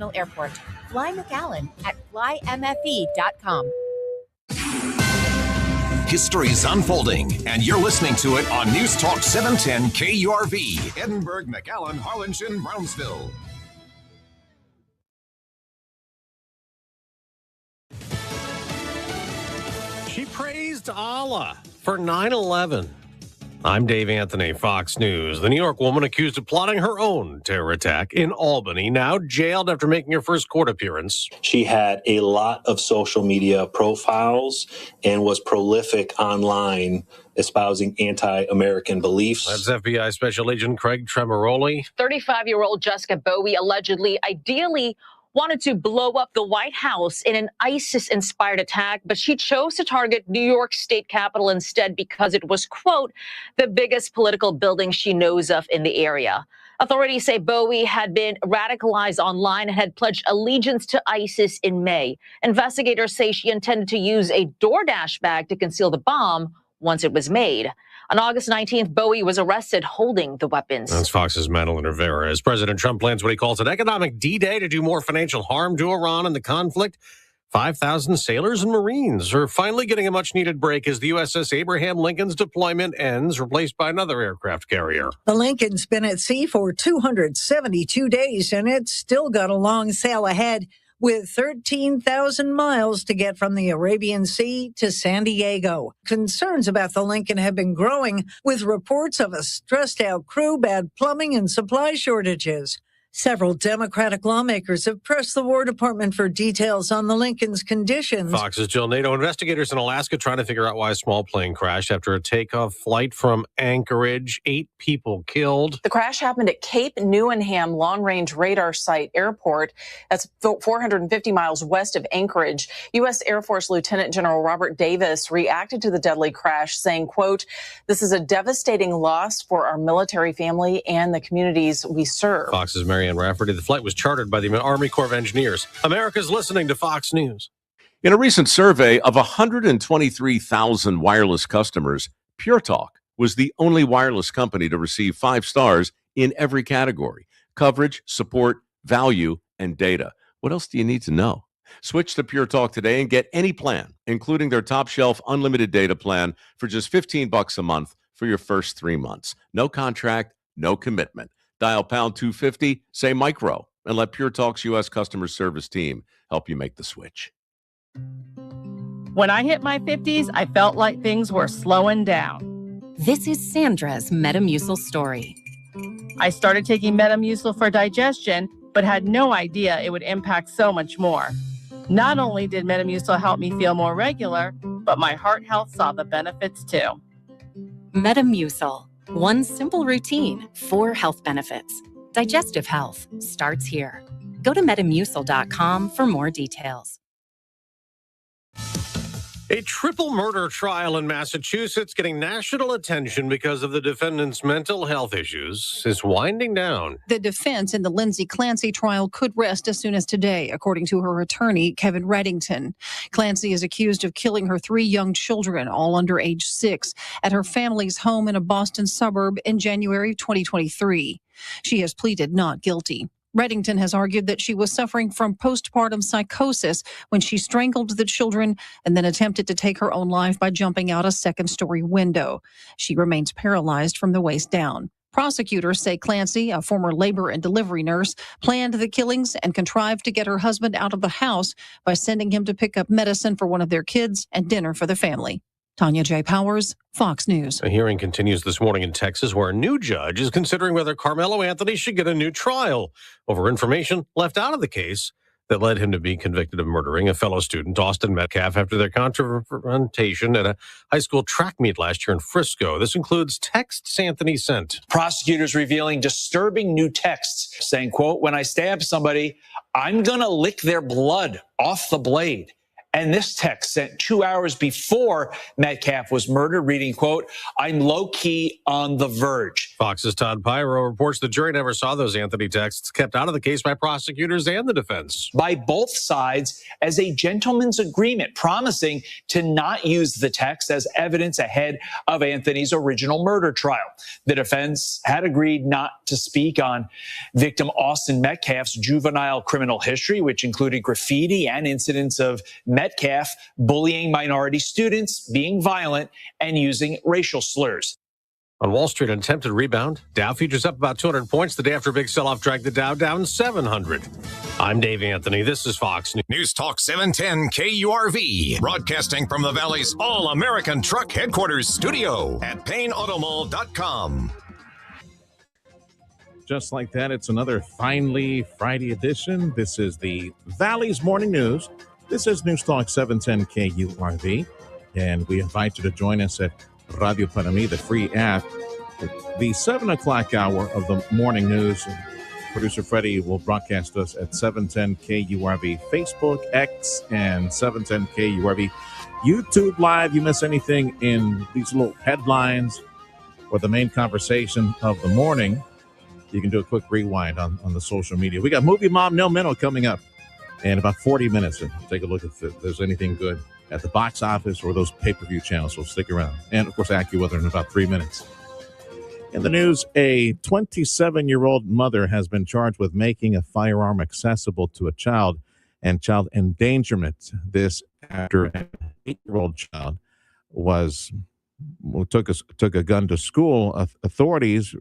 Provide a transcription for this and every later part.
International Airport. Fly McAllen at flymfe.com. History's unfolding, and you're listening to it on News Talk 710 KURV, Edinburgh, McAllen, Harlingen, Brownsville. She praised Allah for 9/11. I'm Dave Anthony, Fox News. The New York woman accused of plotting her own terror attack in Albany, now jailed after making her first court appearance. She had a lot of social media profiles and was prolific online, espousing anti-American beliefs. That's FBI Special Agent Craig Tremoroli. 35-year-old Jessica Bowie allegedly, ideally, wanted to blow up the White House in an ISIS-inspired attack, but she chose to target New York State Capitol instead because it was, quote, the biggest political building she knows of in the area. Authorities say Bowie had been radicalized online and had pledged allegiance to ISIS in May. Investigators say she intended to use a DoorDash bag to conceal the bomb once it was made. On August 19th, Bowie was arrested holding the weapons. That's Fox's Madeline Rivera. As President Trump plans what he calls an economic D-Day to do more financial harm to Iran in the conflict, 5,000 sailors and Marines are finally getting a much-needed break as the USS Abraham Lincoln's deployment ends, replaced by another aircraft carrier. The Lincoln's been at sea for 272 days, and it's still got a long sail ahead, with 13,000 miles to get from the Arabian Sea to San Diego. Concerns about the Lincoln have been growing, with reports of a stressed-out crew, bad plumbing, and supply shortages. Several Democratic lawmakers have pressed the War Department for details on the Lincoln's conditions. Fox's Jill Nato. Investigators in Alaska trying to figure out why a small plane crashed after a takeoff flight from Anchorage. 8 people killed. The crash happened at Cape Newenham Long-Range Radar Site Airport. That's 450 miles west of Anchorage. U.S. Air Force Lieutenant General Robert Davis reacted to the deadly crash, saying, quote, this is a devastating loss for our military family and the communities we serve. Fox's Marianne Rafferty. The flight was chartered by the Army Corps of Engineers. America's listening to Fox News. In a recent survey of 123,000 wireless customers, Pure Talk was the only wireless company to receive 5 stars in every category: coverage, support, value, and data. What else do you need to know? Switch to Pure Talk today and get any plan, including their top shelf unlimited data plan, for just $15 a month for your first 3 months. No contract, no commitment. Dial pound 250, say micro, and let Pure Talk's U.S. customer service team help you make the switch. When I hit my 50s, I felt like things were slowing down. This is Sandra's Metamucil story. I started taking Metamucil for digestion, but had no idea it would impact so much more. Not only did Metamucil help me feel more regular, but my heart health saw the benefits too. Metamucil. One simple routine, 4 health benefits. Digestive health starts here. Go to Metamucil.com for more details. A triple murder trial in Massachusetts getting national attention because of the defendant's mental health issues is winding down. The defense in the Lindsay Clancy trial could rest as soon as today, according to her attorney, Kevin Reddington. Clancy is accused of killing her 3 young children, all under age 6, at her family's home in a Boston suburb in January 2023. She has pleaded not guilty. Reddington has argued that she was suffering from postpartum psychosis when she strangled the children and then attempted to take her own life by jumping out a second-story window. She remains paralyzed from the waist down. Prosecutors say Clancy, a former labor and delivery nurse, planned the killings and contrived to get her husband out of the house by sending him to pick up medicine for one of their kids and dinner for the family. Tanya J. Powers, Fox News. A hearing continues this morning in Texas where a new judge is considering whether Carmelo Anthony should get a new trial over information left out of the case that led him to be convicted of murdering a fellow student, Austin Metcalf, after their confrontation at a high school track meet last year in Frisco. This includes texts Anthony sent. Prosecutors revealing disturbing new texts saying, quote, when I stab somebody, I'm going to lick their blood off the blade. And this text sent 2 hours before Metcalf was murdered, reading, quote, "I'm low-key on the verge." Fox's Todd Pyro reports the jury never saw those Anthony texts, kept out of the case by prosecutors and the defense. By both sides as a gentleman's agreement, promising to not use the text as evidence ahead of Anthony's original murder trial. The defense had agreed not to speak on victim Austin Metcalf's juvenile criminal history, which included graffiti and incidents of Metcalf bullying minority students, being violent, and using racial slurs. On Wall Street, an attempted rebound. Dow futures up about 200 points the day after a big sell-off dragged the Dow down 700. I'm Dave Anthony. This is Fox News. News Talk 710 KURV, broadcasting from the Valley's all-American truck headquarters studio at PayneAutomall.com. Just like that, it's another finally Friday edition. This is the Valley's Morning News. This is News Talk 710 KURV, and we invite you to join us at Radio Panami, the free app. The 7 o'clock hour of the morning news, producer Freddie will broadcast us at 710 KURV Facebook, X, and 710 KURV YouTube Live. You miss anything in these little headlines or the main conversation of the morning, you can do a quick rewind on the social media. We got Movie Mom Nil Minnow coming up in about 40 minutes. And take a look if there's anything good at the box office or those pay-per-view channels, so stick around. And, of course, AccuWeather in about 3 minutes. In the news, a 27-year-old mother has been charged with making a firearm accessible to a child and child endangerment. This after an 8-year-old child took a gun to school. Authorities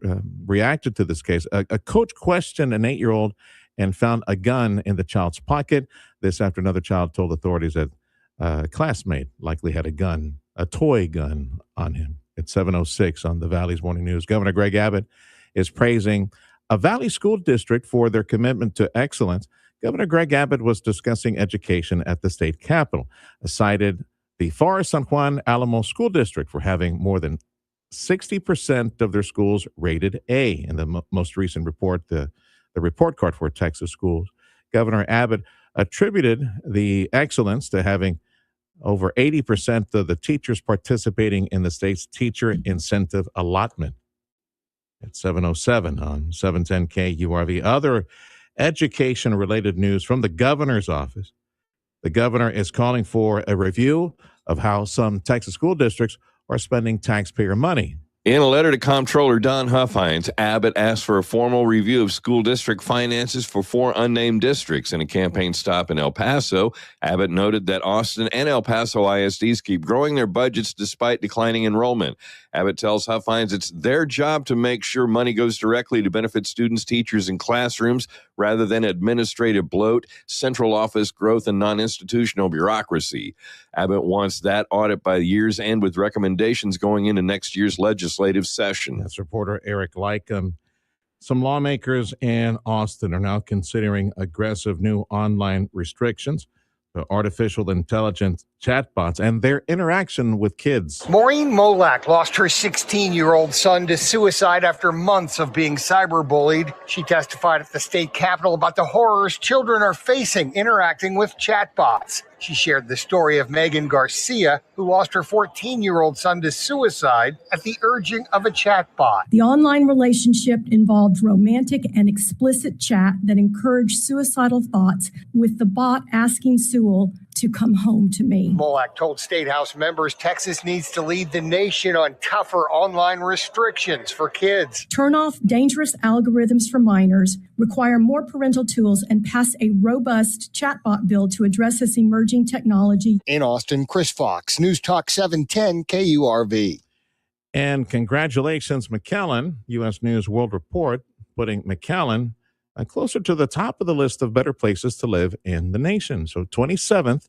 reacted to this case. A coach questioned an 8-year-old and found a gun in the child's pocket. This after another child told authorities that a classmate likely had a toy gun on him. It's 7:06 on the Valley's Morning News. Governor Greg Abbott is praising a Valley school district for their commitment to excellence. Governor Greg Abbott was discussing education at the state capitol, cited the Forest San Juan Alamo School District for having more than 60% of their schools rated A in the most recent report, the report card for Texas schools. Governor Abbott attributed the excellence to having over 80% of the teachers participating in the state's teacher incentive allotment. It's 7:07 on 710 KURV. Other education-related news from the governor's office. The governor is calling for a review of how some Texas school districts are spending taxpayer money. In a letter to Comptroller Don Huffines, Abbott asked for a formal review of school district finances for 4 unnamed districts. In a campaign stop in El Paso, Abbott noted that Austin and El Paso ISDs keep growing their budgets despite declining enrollment. Abbott tells Huffines it's their job to make sure money goes directly to benefit students, teachers, and classrooms rather than administrative bloat, central office growth, and non-institutional bureaucracy. Abbott wants that audit by the year's end with recommendations going into next year's legislative session. That's reporter Eric Lycum. Some lawmakers in Austin are now considering aggressive new online restrictions to artificial intelligence chatbots and their interaction with kids. Maureen Molak lost her 16-year-old son to suicide after months of being cyberbullied. She testified at the state capitol about the horrors children are facing interacting with chatbots. She shared the story of Megan Garcia, who lost her 14-year-old son to suicide at the urging of a chatbot. The online relationship involved romantic and explicit chat that encouraged suicidal thoughts, with the bot asking Sewell to come home to me. Molak told State House members Texas needs to lead the nation on tougher online restrictions for kids. Turn off dangerous algorithms for minors, require more parental tools, and pass a robust chatbot bill to address this emerging technology. In Austin, Chris Fox, News Talk 710 KURV. And congratulations, McAllen. U.S. News World Report putting McAllen closer to the top of the list of better places to live in the nation. So 27th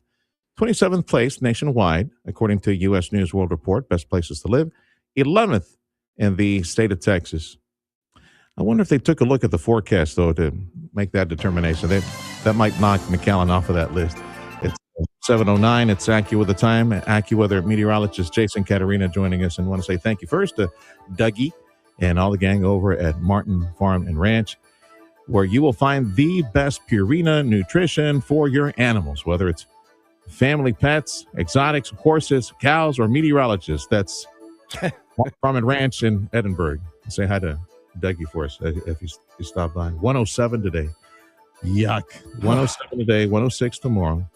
place nationwide, according to U.S. News World Report, best places to live. 11th in the state of Texas. I wonder if they took a look at the forecast, though, to make that determination. That might knock McAllen off of that list. It's 7:09. It's AccuWeather the time. AccuWeather meteorologist Jason Caterina joining us, and want to say thank you first to Dougie and all the gang over at Martin Farm and Ranch, where you will find the best Purina nutrition for your animals, whether it's family pets, exotics, horses, cows, or meteorologists. That's Farm and Ranch in Edinburgh. Say hi to Dougie for us if you stop by. 107 today. Yuck. 107 today, 106 tomorrow.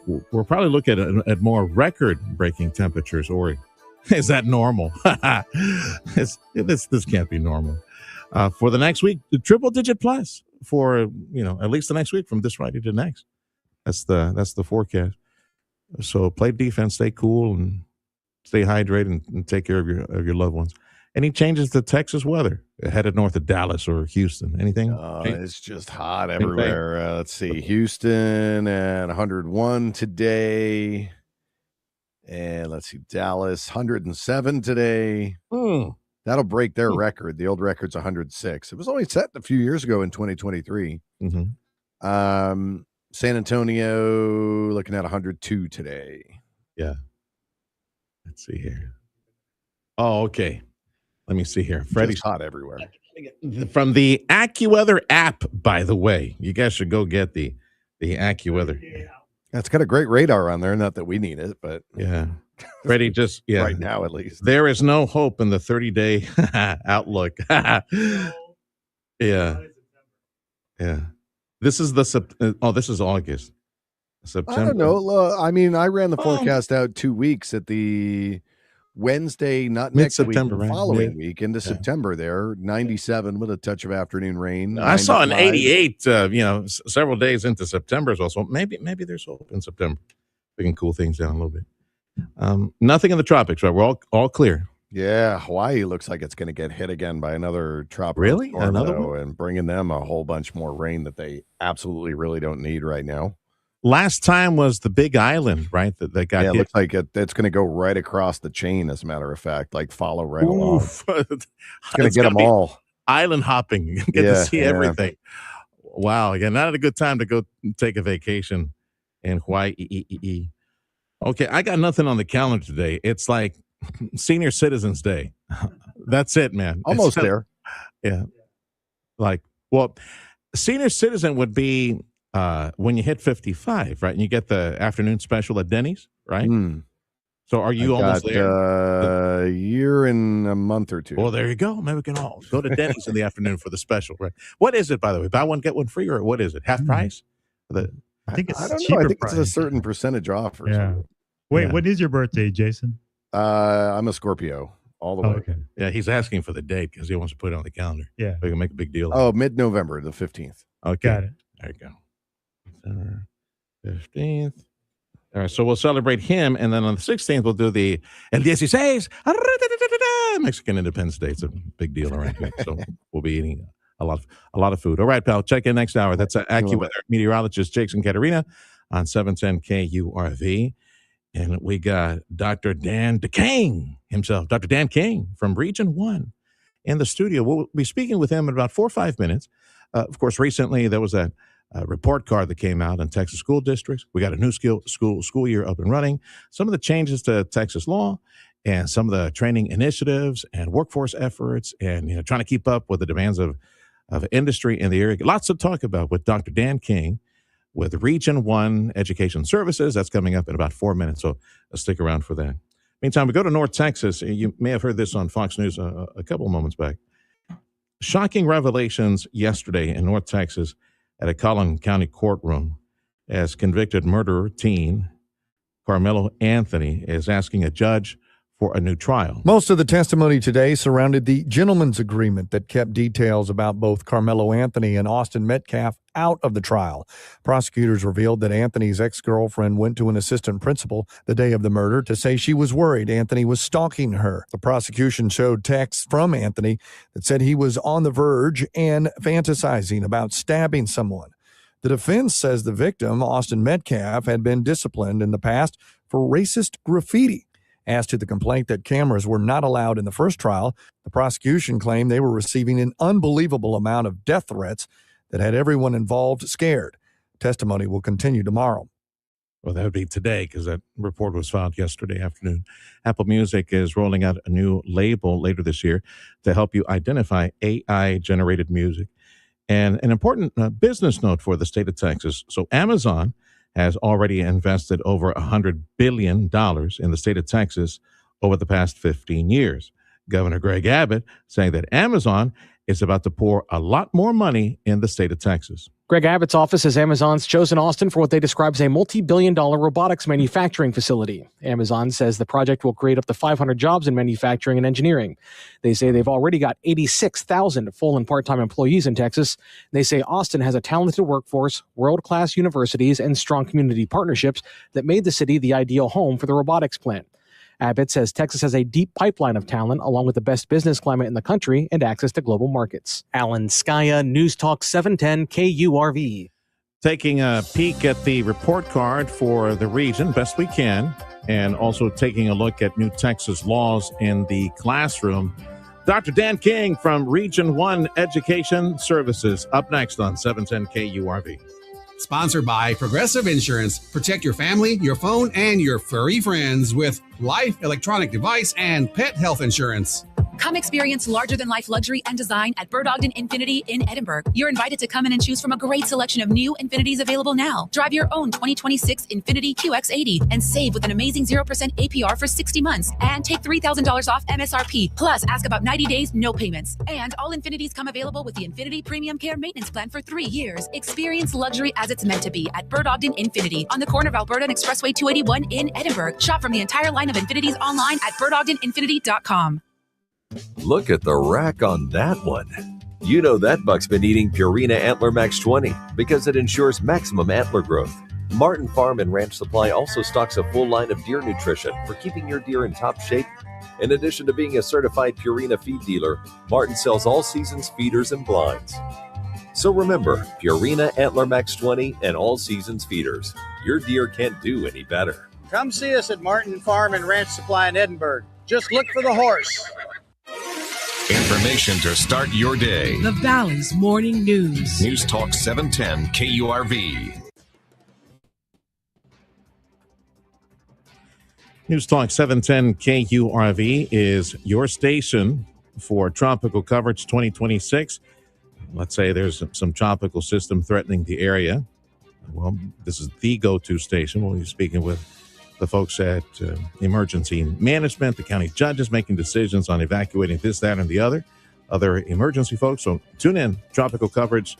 We'll probably look at more record-breaking temperatures, or is that normal? This can't be normal. For the next week, the triple-digit plus for at least the next week from this Friday to next. That's the forecast. So play defense, stay cool, and stay hydrated, and take care of your loved ones. Any changes to Texas weather headed north of Dallas or Houston? Anything? It's just hot everywhere. Let's see. Houston at 101 today. And let's see. Dallas, 107 today. That'll break their record. The old record's 106. It was only set a few years ago in 2023. San Antonio looking at 102 today. Yeah. Let's see here. Oh, okay. Let me see here. Freddie's hot everywhere. From the AccuWeather app, by the way. You guys should go get the AccuWeather. It's got a great radar on there. Not that we need it, but yeah. Freddie, right now at least. There is no hope in the 30-day outlook. Yeah. This is this is August. September. I don't know. I mean, I ran the forecast out 2 weeks at the Wednesday, not next week, the following week into September there, 97 with a touch of afternoon rain. I saw an 88, several days into September as well. So maybe there's hope in September. We can cool things down a little bit. Nothing in the tropics, right? We're all clear. Yeah, Hawaii looks like it's going to get hit again by another tropical really storm, another one, and bringing them a whole bunch more rain that they absolutely really don't need right now. Last time was the Big Island, right? That got hit. It looks like it's going to go right across the chain, as a matter of fact, like follow right along. It's going to get them all. Island hopping, get to see everything. Wow. Again, not a good time to go take a vacation in Hawaii. Okay, I got nothing on the calendar today. It's like Senior Citizens Day. That's it, man. Almost there. Yeah. Senior citizen would be when you hit 55, right? And you get the afternoon special at Denny's, right? So are you almost there? A year and a month or two. Well, there you go. Maybe we can all go to Denny's in the afternoon for the special, right? What is it, by the way? Buy one, get one free, or what is it? Half price? I think it's I don't know. cheaper I think price. it's a certain percentage off or something. Wait, when is your birthday, Jason? I'm a Scorpio all the way. Okay. Yeah, he's asking for the date because he wants to put it on the calendar. Yeah. We can make a big deal. Oh, mid-November, the 15th. Okay. Got it. There you go. 15th. All right, so we'll celebrate him, and then on the 16th, we'll do the El 16, Mexican Independence Day. It's a big deal around here, so we'll be eating a lot of food. All right, pal, check in next hour. That's AccuWeather meteorologist Jason Katerina on 710 KURV. And we got Dr. Dan King himself, Dr. Dan King from Region 1 in the studio. We'll be speaking with him in about 4 or 5 minutes. Of course, recently there was a report card that came out in Texas school districts. We got a new school year up and running. Some of the changes to Texas law and some of the training initiatives and workforce efforts and trying to keep up with the demands of industry in the area. Lots to talk about with Dr. Dan King with Region 1 Education Services. That's coming up in about 4 minutes, so stick around for that. Meantime, we go to North Texas. You may have heard this on Fox News a couple of moments back. Shocking revelations yesterday in North Texas at a Collin County courtroom as convicted murderer teen Carmelo Anthony is asking a judge for a new trial. Most of the testimony today surrounded the gentleman's agreement that kept details about both Carmelo Anthony and Austin Metcalf out of the trial. Prosecutors revealed that Anthony's ex-girlfriend went to an assistant principal the day of the murder to say she was worried Anthony was stalking her. The prosecution showed texts from Anthony that said he was on the verge and fantasizing about stabbing someone. The defense says the victim, Austin Metcalf, had been disciplined in the past for racist graffiti. As to the complaint that cameras were not allowed in the first trial, the prosecution claimed they were receiving an unbelievable amount of death threats that had everyone involved scared. Testimony will continue tomorrow. Well, that would be today because that report was filed yesterday afternoon. Apple Music is rolling out a new label later this year to help you identify AI-generated music. And an important business note for the state of Texas. So Amazon has already invested over $100 billion in the state of Texas over the past 15 years. Governor Greg Abbott saying that Amazon is about to pour a lot more money in the state of Texas. Greg Abbott's office says Amazon's chosen Austin for what they describe as a multi-billion-dollar robotics manufacturing facility. Amazon says the project will create up to 500 jobs in manufacturing and engineering. They say they've already got 86,000 full and part-time employees in Texas. They say Austin has a talented workforce, world-class universities, and strong community partnerships that made the city the ideal home for the robotics plant. Abbott says Texas has a deep pipeline of talent, along with the best business climate in the country and access to global markets. Alan Skaya, News Talk 710 KURV. Taking a peek at the report card for the region, best we can, and also taking a look at new Texas laws in the classroom. Dr. Dan King from Region 1 Education Services, up next on 710 KURV. Sponsored by Progressive Insurance. Protect your family, your phone, and your furry friends with life, electronic device, and pet health insurance. Come experience larger-than-life luxury and design at Bird Ogden Infinity in Edinburgh. You're invited to come in and choose from a great selection of new Infinities available now. Drive your own 2026 Infinity QX80 and save with an amazing 0% APR for 60 months. And take $3,000 off MSRP. Plus, ask about 90 days, no payments. And all Infinities come available with the Infinity Premium Care Maintenance Plan for 3 years. Experience luxury as it's meant to be at Bird Ogden Infinity on the corner of Alberta and Expressway 281 in Edinburgh. Shop from the entire line of Infinities online at birdogdeninfinity.com. Look at the rack on that one. You know that buck's been eating Purina Antler Max 20 because it ensures maximum antler growth. Martin Farm and Ranch Supply also stocks a full line of deer nutrition for keeping your deer in top shape. In addition to being a certified Purina feed dealer, Martin sells all seasons feeders and blinds. So remember, Purina Antler Max 20 and all seasons feeders. Your deer can't do any better. Come see us at Martin Farm and Ranch Supply in Edinburgh. Just look for the horse. Information to start your day. The Valley's Morning News. News Talk 710 KURV. News Talk 710 KURV is your station for tropical coverage 2026. Let's say there's some tropical system threatening the area. Well, this is the go-to station. We'll be speaking with the folks at emergency management, the county judges making decisions on evacuating this, that, and the other emergency folks. So tune in. Tropical coverage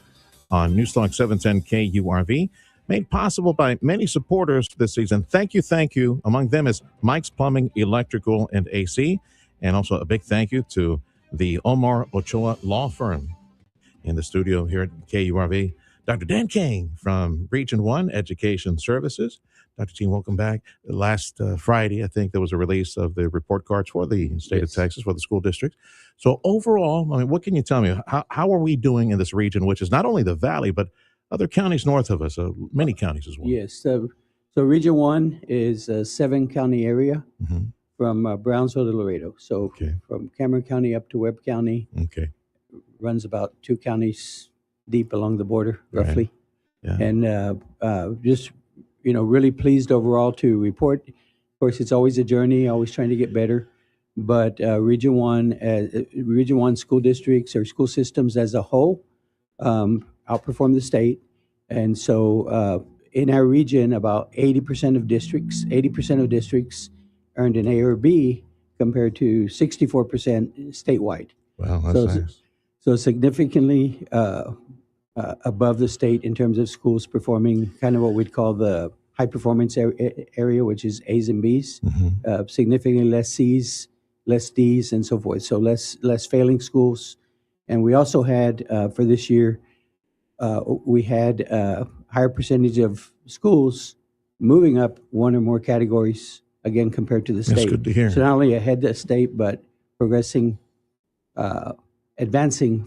on News Talk 710 KURV, made possible by many supporters this season. Thank you. Among them is Mike's Plumbing, Electrical, and AC. And also a big thank you to the Omar Ochoa Law Firm. In the studio here at KURV, Dr. Dan King from Region 1 Education Services. Dr. King, welcome back. Last Friday, I think there was a release of the report cards for the state of Texas, for the school district. So overall, I mean, what can you tell me? How are we doing in this region, which is not only the Valley, but other counties north of us, many counties as well? Yes. So Region 1 is a 7-county area from Brownsville to Laredo. So from Cameron County up to Webb County. Runs about 2 counties deep along the border, roughly. Yeah. And just really pleased overall to report. Of course, it's always a journey, always trying to get better. But Region 1 school districts or school systems as a whole outperform the state. And so in our region, about 80% of districts earned an A or B compared to 64% statewide. Wow, that's nice. So significantly above the state in terms of schools performing kind of what we'd call the high performance area, which is A's and B's, significantly less C's, less D's, and so forth. So less failing schools. And we also had, for this year, we had a higher percentage of schools moving up 1 or more categories, again, compared to the state. That's good to hear. So not only ahead of the state, but progressing, advancing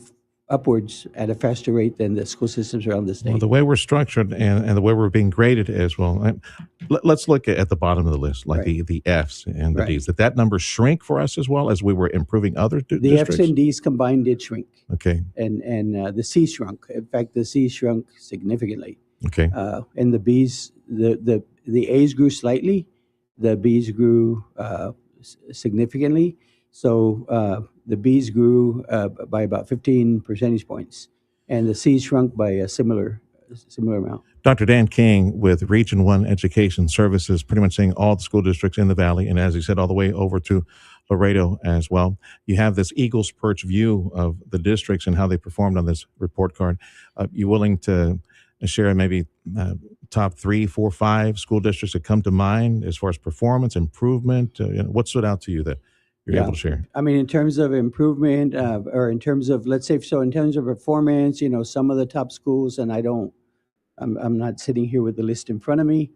upwards at a faster rate than the school systems around the state. Well, the way we're structured and the way we're being graded as well. Let's look at the bottom of the list, like the F's and the D's. Did that number shrink for us as well as we were improving other districts? The F's and D's combined did shrink. Okay. And the C shrunk. In fact, the C shrunk significantly. Okay. And the B's, the A's grew slightly. The B's grew significantly. So the B's grew by about 15 percentage points, and the C's shrunk by a similar similar amount. Dr. Dan King with Region 1 Education Services, pretty much saying all the school districts in the Valley, and as he said, all the way over to Laredo as well. You have this Eagles Perch view of the districts and how they performed on this report card. You willing to share maybe top 3, 4, 5 school districts that come to mind as far as performance, improvement? What stood out to you that you're able to share? I mean, in terms of improvement, or in terms of, let's say, so in terms of performance, some of the top schools, and I'm not sitting here with the list in front of me,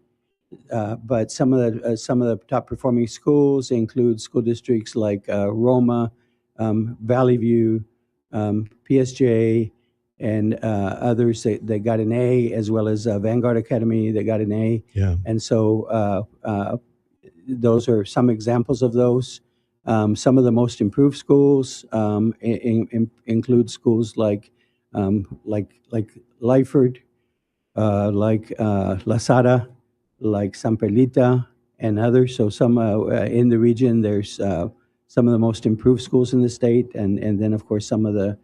but some of the top performing schools include school districts like Roma, Valley View, PSJ, and others that got an A, as well as Vanguard Academy that got an A. Yeah. And so those are some examples of those. Some of the most improved schools include schools like Lyford, like La Sara, like San Perlita, and others. So some in the region, there's some of the most improved schools in the state, and then of course some of the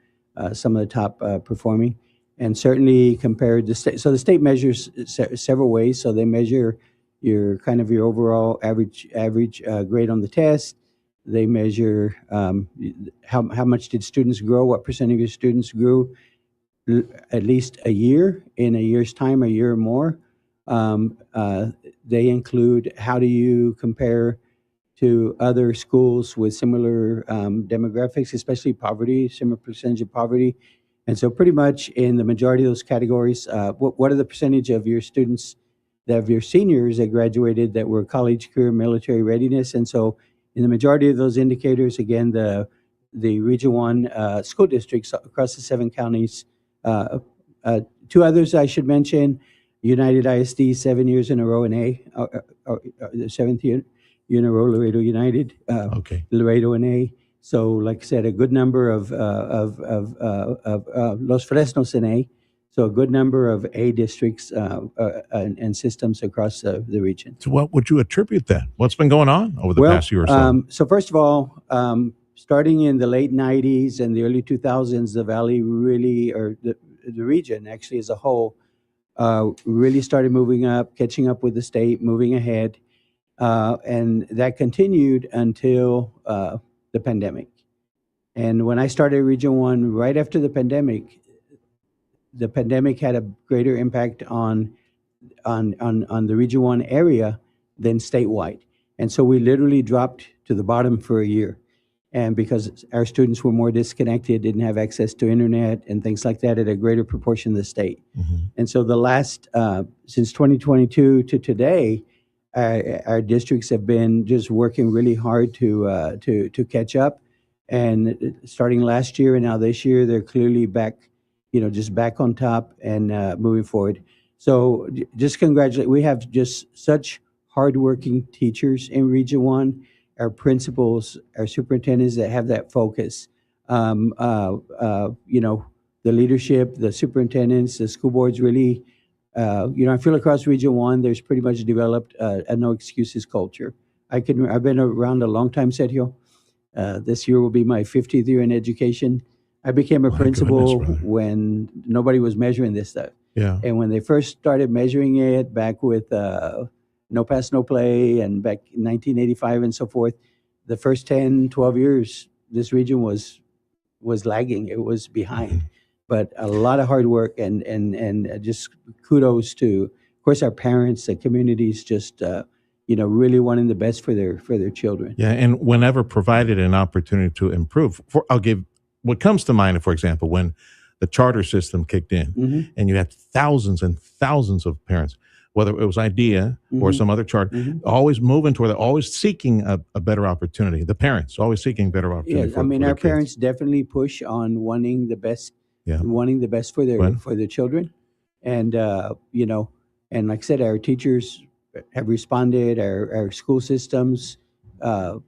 top performing. And certainly compared to state, so the state measures several ways. So they measure your overall average grade on the test. They measure how much did students grow, what percent of your students grew at least a year, in a year's time, a year or more. They include how do you compare to other schools with similar demographics, especially poverty, similar percentage of poverty. And so pretty much in the majority of those categories, what are the percentage of your students, of your seniors that graduated that were college, career, military readiness? And so in the majority of those indicators, again, the Region 1 school districts across the 7 counties, 2 others I should mention, United ISD 7 years in a row in A, the 7th year in a row, Laredo United, Laredo in A. So like I said, a good number of Los Fresnos in A. So a good number of A districts and systems across the region. So what would you attribute that? What's been going on over the past year or so? So first of all, starting in the late 90s and the early 2000s, the Valley really, or the region actually as a whole, really started moving up, catching up with the state, moving ahead. And that continued until the pandemic. And when I started Region 1, right after the pandemic had a greater impact on the Region 1 area than statewide. And so we literally dropped to the bottom for a year. And because our students were more disconnected, didn't have access to internet and things like that at a greater proportion of the state. Mm-hmm. And so the last, since 2022 to today, our districts have been just working really hard to catch up. And starting last year and now this year, they're clearly back, just back on top and moving forward. So just congratulate. We have just such hardworking teachers in Region 1, our principals, our superintendents that have that focus. The leadership, the superintendents, the school boards really, I feel across Region 1, there's pretty much developed a no excuses culture. I've been around a long time, Sergio. This year will be my 50th year in education. I became a principal when nobody was measuring this stuff. Yeah. And when they first started measuring it back with no pass, no play, and back in 1985 and so forth, the first 10, 12 years, this region was lagging. It was behind. Mm-hmm. But a lot of hard work and just kudos to, of course, our parents, the communities, just really wanting the best for their children. Yeah, and whenever provided an opportunity to improve, I'll give what comes to mind, for example, when the charter system kicked in, mm-hmm. and you had thousands and thousands of parents, whether it was IDEA mm-hmm. or some other charter, mm-hmm. always moving toward that, always seeking a better opportunity. The parents always seeking better opportunity. Yeah, our parents definitely push on wanting the best. Yeah. Wanting the best for their children, and and like I said, our teachers have responded. Our school systems, have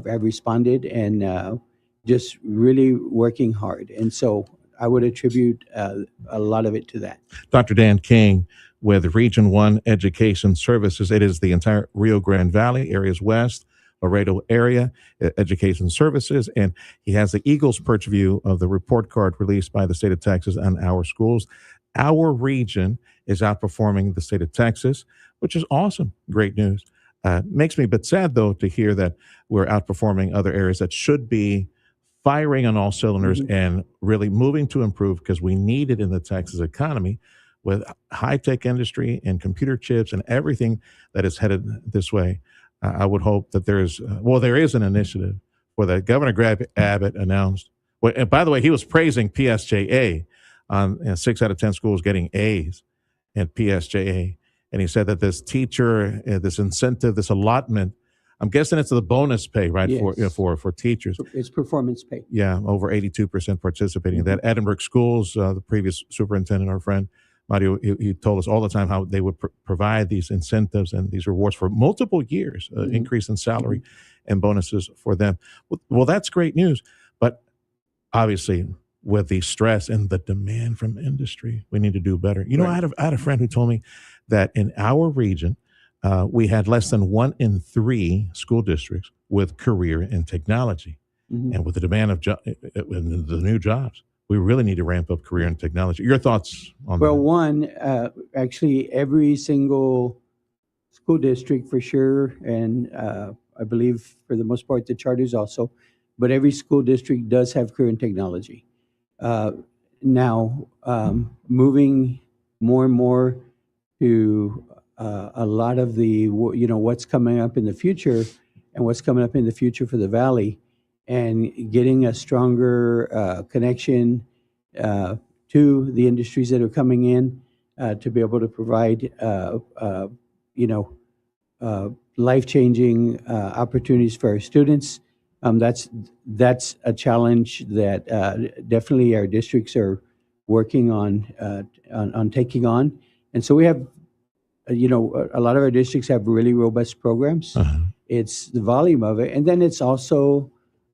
responded, and just really working hard. And so I would attribute a lot of it to that. Dr. Dan King with Region 1 Education Services. It is the entire Rio Grande Valley, areas west, Laredo area, education services, and he has the Eagles Perch view of the report card released by the state of Texas on our schools. our region is outperforming the state of Texas, which is awesome. Great news. Makes me a bit sad, though, to hear that we're outperforming other areas that should be firing on all cylinders and really moving to improve, because we need it in the Texas economy with high-tech industry and computer chips and everything that is headed this way. I would hope that there is an initiative where that Governor Abbott announced. Well, and by the way, he was praising PSJA on 6 out of 10 schools getting A's in PSJA. And he said that this teacher, this incentive, this allotment, I'm guessing it's the bonus pay, right? Yes. For teachers. It's performance pay. Yeah, over 82% participating in that. Edinburgh Schools, the previous superintendent, our friend Mario, he told us all the time how they would provide these incentives and these rewards for multiple years, increase in salary and bonuses for them. Well, that's great news. But obviously, with the stress and the demand from industry, we need to do better. You know, I had a friend who told me that in our region, we had less than 1 in 3 school districts with career in technology. And with the demand of the new jobs, we really need to ramp up career in technology. Your thoughts on that? Well, actually, every single school district for sure, and I believe for the most part the charters also, but every school district does have career in technology. Now, moving more and more to a lot of the, what's coming up in the future and what's coming up in the future for the Valley, and getting a stronger connection to the industries that are coming in to be able to provide, life-changing opportunities for our students. That's a challenge that definitely our districts are working on taking on. And so we have, a lot of our districts have really robust programs. It's the volume of it. And then it's also,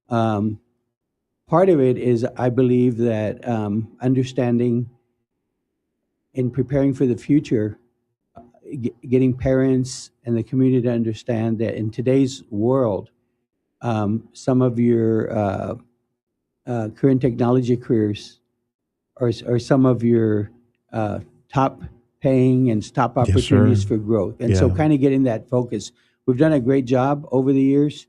part of it is, I believe that understanding and preparing for the future, getting parents and the community to understand that in today's world, some of your current technology careers are some of your top paying and top opportunities for growth. And so kind of getting that focus. We've done a great job over the years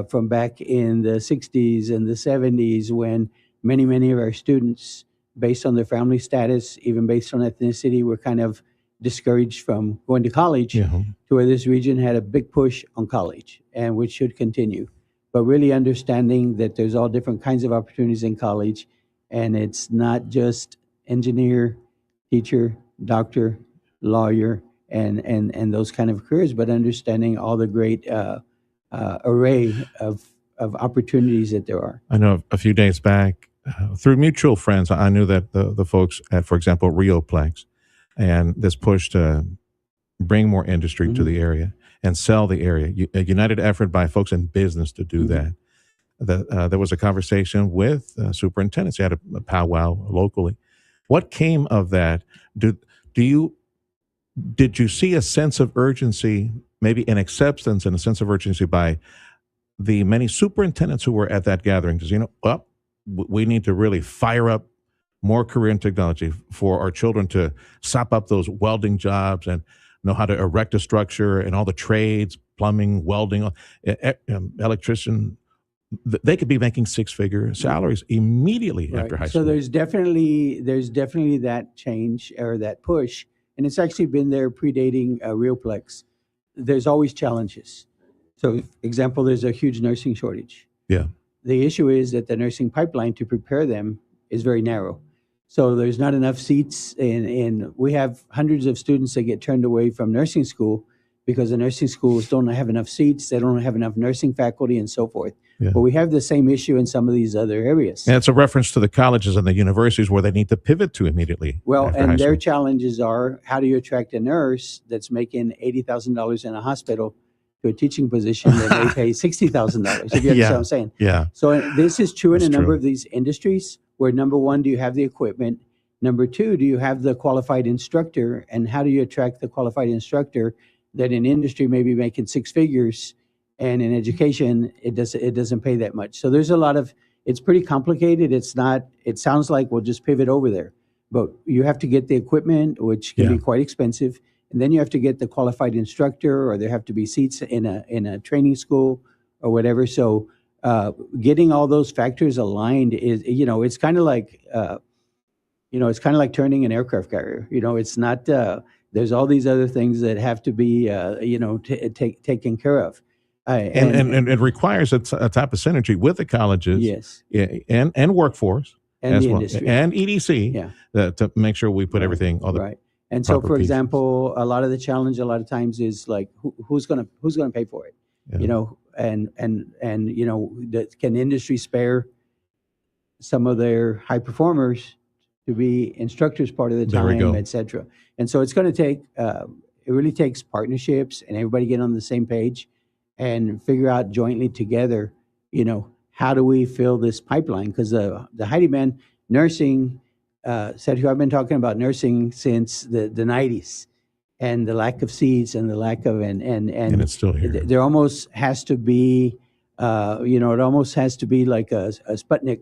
from back in the 60s and the 70s, when many of our students, based on their family status, even based on ethnicity, were kind of discouraged from going to college, to where this region had a big push on college, and which should continue. But really understanding that there's all different kinds of opportunities in college, and it's not just engineer, teacher, doctor, lawyer, and those kind of careers, but understanding all the great array of opportunities that there are. I know a few days back, through mutual friends, I knew that the folks at, for example, Rioplex, and this push to bring more industry to the area and sell the area, a united effort by folks in business to do that. There was a conversation with superintendents. They had a powwow locally. What came of that? Did you see a sense of urgency, maybe an acceptance and a sense of urgency by the many superintendents who were at that gathering? Because, we need to really fire up more career in technology for our children to sop up those welding jobs and know how to erect a structure and all the trades, plumbing, welding, electrician. They could be making 6-figure salaries immediately after high school. So there's definitely that change or that push, and it's actually been there predating Rioplex. There's always challenges. So, example, there's a huge nursing shortage. Yeah. The issue is that the nursing pipeline to prepare them is very narrow. So there's not enough seats, and we have hundreds of students that get turned away from nursing school because the nursing schools don't have enough seats, they don't have enough nursing faculty, and so forth. Yeah. But we have the same issue in some of these other areas. And it's a reference to the colleges and the universities where they need to pivot to immediately. Well, after and high their school. challenges are, how do you attract a nurse that's making $80,000 in a hospital to a teaching position that may pay $60,000, if you understand what I'm saying? Yeah. So this is true in That's a number true. of these industries, where number one, do you have the equipment? Number two, do you have the qualified instructor? And how do you attract the qualified instructor that in industry may be making 6 figures, and in education it doesn't pay that much? So there's a lot of, it's pretty complicated. It's not, it sounds like we'll just pivot over there, but you have to get the equipment, which can be quite expensive, and then you have to get the qualified instructor, or there have to be seats in a training school or whatever. So getting all those factors aligned is, it's kind of like turning an aircraft carrier. It's not. There's all these other things that have to be taken care of. And it requires a type of synergy with the colleges, yes, and workforce, and as the well, industry, and EDC, to make sure we put everything all the right. And so, proper for pieces. example, a lot of the challenge, a lot of times, is like who's gonna pay for it, and can industry spare some of their high performers to be instructors part of the There we time, go. et cetera. And so it's going to take, it really takes partnerships and everybody get on the same page and figure out jointly together, how do we fill this pipeline? Because the high demand nursing, Sergio, I've been talking about nursing since the 90s, and the lack of seats and the lack of, and it's still here. There almost has to be, it almost has to be like a Sputnik